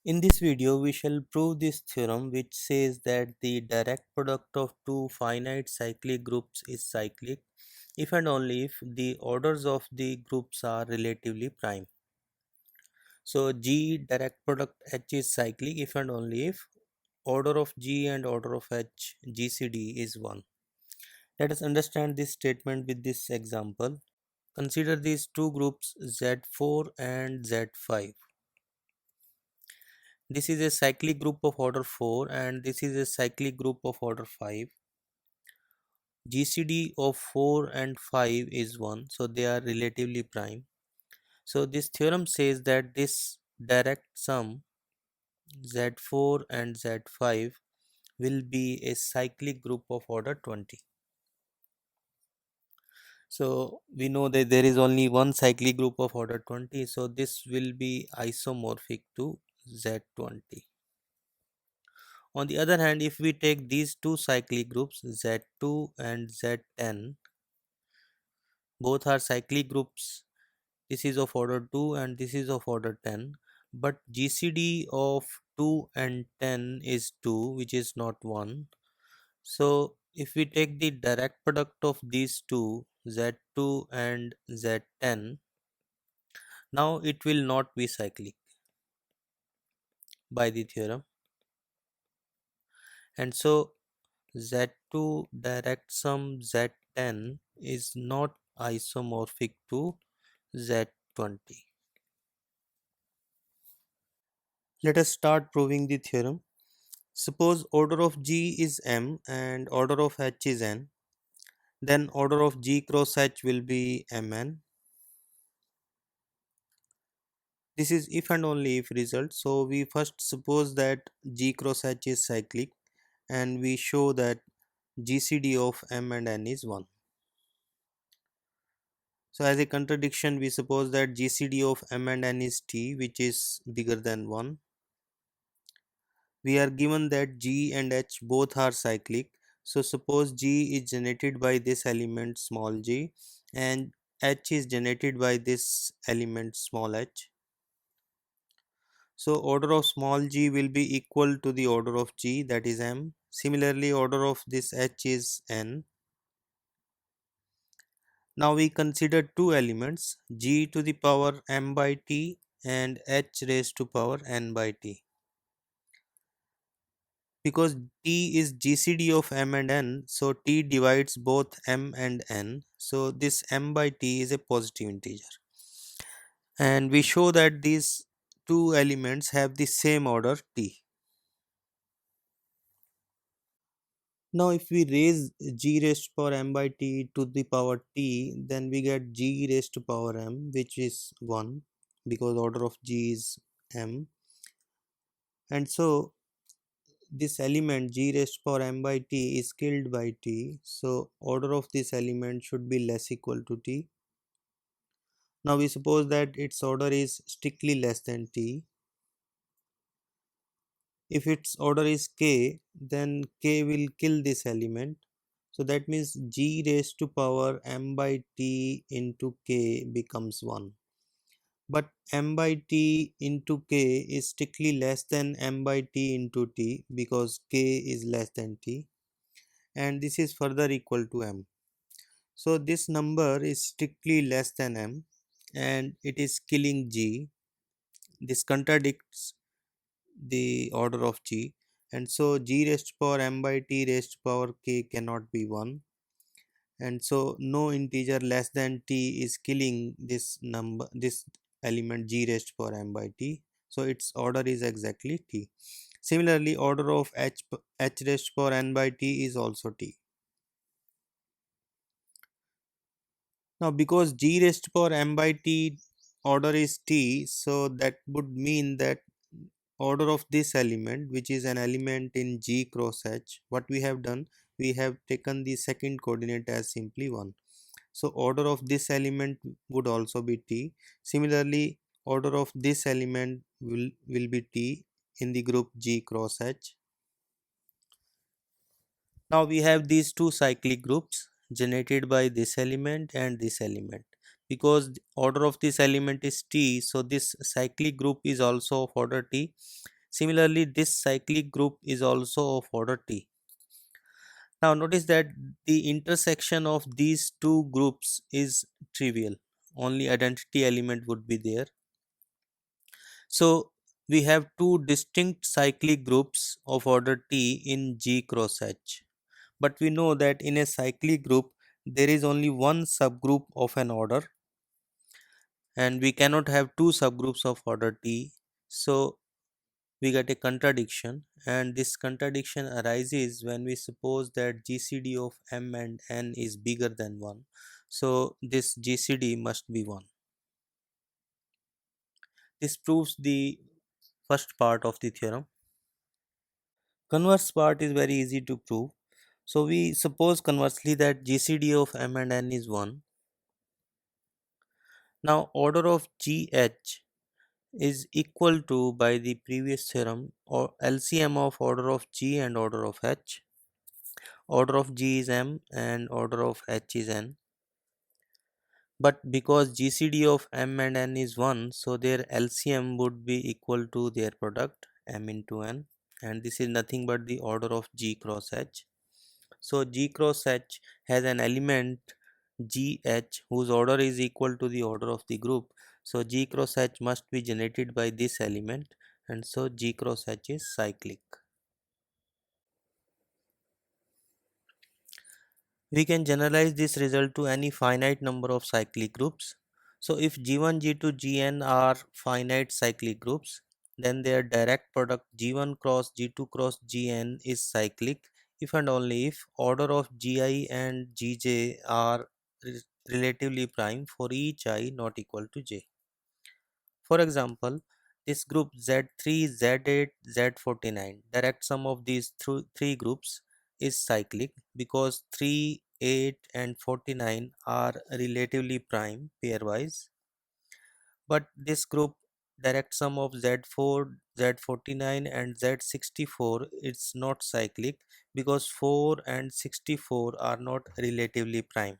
In this video, we shall prove this theorem which says that the direct product of two finite cyclic groups is cyclic if and only if the orders of the groups are relatively prime. So G direct product H is cyclic if and only if order of G and order of H GCD is 1. Let us understand this statement with this example. Consider these two groups Z4 and Z5. This is a cyclic group of order 4 and this is a cyclic group of order 5. GCD of 4 and 5 is 1, so they are relatively prime. So this theorem says that this direct sum Z4 and Z5 will be a cyclic group of order 20. So we know that there is only one cyclic group of order 20, so this will be isomorphic to Z20. On the other hand, if we take these two cyclic groups Z2 and Z10, both are cyclic groups. This is of order 2 and this is of order 10, but GCD of 2 and 10 is 2, which is not 1. So if we take the direct product of these two Z2 and Z10, now it will not be cyclic by the theorem, and so Z2 direct sum Z10 is not isomorphic to Z20. Let us start proving the theorem. Suppose order of G is M and order of H is N, then order of G cross H will be Mn. This is if and only if result. So we first suppose that G cross H is cyclic and we show that GCD of M and N is 1. So as a contradiction, we suppose that GCD of M and N is T, which is bigger than 1. We are given that G and H both are cyclic. So suppose G is generated by this element small g and H is generated by this element small h. So order of small g will be equal to the order of G, that is M. Similarly, order of this H is N. Now we consider two elements G to the power M by T and H raised to power N by T. Because T is GCD of M and N, so T divides both M and N. So this M by T is a positive integer. And we show that these two elements have the same order T. Now if we raise G raised to power M by T to the power T, then we get G raised to power M, which is 1 because order of G is M. And so this element G raised to power M by T is killed by T, so order of this element should be less equal to T. Now we suppose that its order is strictly less than T. If its order is K, then K will kill this element. So that means G raised to power M by T into K becomes 1. But M by T into K is strictly less than M by T into T because K is less than T, and this is further equal to M. So this number is strictly less than M and it is killing G. This contradicts the order of G, and so G raised to power M by T raised to power K cannot be 1, and so no integer less than T is killing this element G raised to power M by T, so its order is exactly T. Similarly, order of H raised to power N by T is also T. Now because G raised to power M by T order is T, so that would mean that order of this element, which is an element in G cross H, what we have done, we have taken the second coordinate as simply 1. So order of this element would also be T. Similarly, order of this element will be T in the group G cross H. Now we have these two cyclic groups generated by this element and this element. Because the order of this element is T, so this cyclic group is also of order T. Similarly, this cyclic group is also of order T. Now notice that the intersection of these two groups is trivial. Only identity element would be there. So we have two distinct cyclic groups of order T in G cross H. But we know that in a cyclic group there is only one subgroup of an order, and we cannot have two subgroups of order T. So we get a contradiction, and this contradiction arises when we suppose that GCD of M and N is bigger than 1. So this GCD must be 1. This proves the first part of the theorem. Converse part is very easy to prove. So we suppose conversely that GCD of M and N is 1. Now order of GH is equal to, by the previous theorem, or LCM of order of G and order of H. Order of G is M and order of H is N. But because GCD of M and N is 1, so their LCM would be equal to their product M into N, and this is nothing but the order of G cross H. So G cross H has an element GH whose order is equal to the order of the group. So G cross H must be generated by this element, and so G cross H is cyclic. We can generalize this result to any finite number of cyclic groups. So if G1, G2, Gn are finite cyclic groups, then their direct product G1 cross G2 cross Gn is cyclic if and only if order of Gi and Gj are relatively prime for each I not equal to j. For example, this group Z3, Z8, Z49, direct sum of these three groups is cyclic because 3, 8 and 49 are relatively prime pairwise. But this group direct sum of Z4, Z49 and Z64 is not cyclic because 4 and 64 are not relatively prime.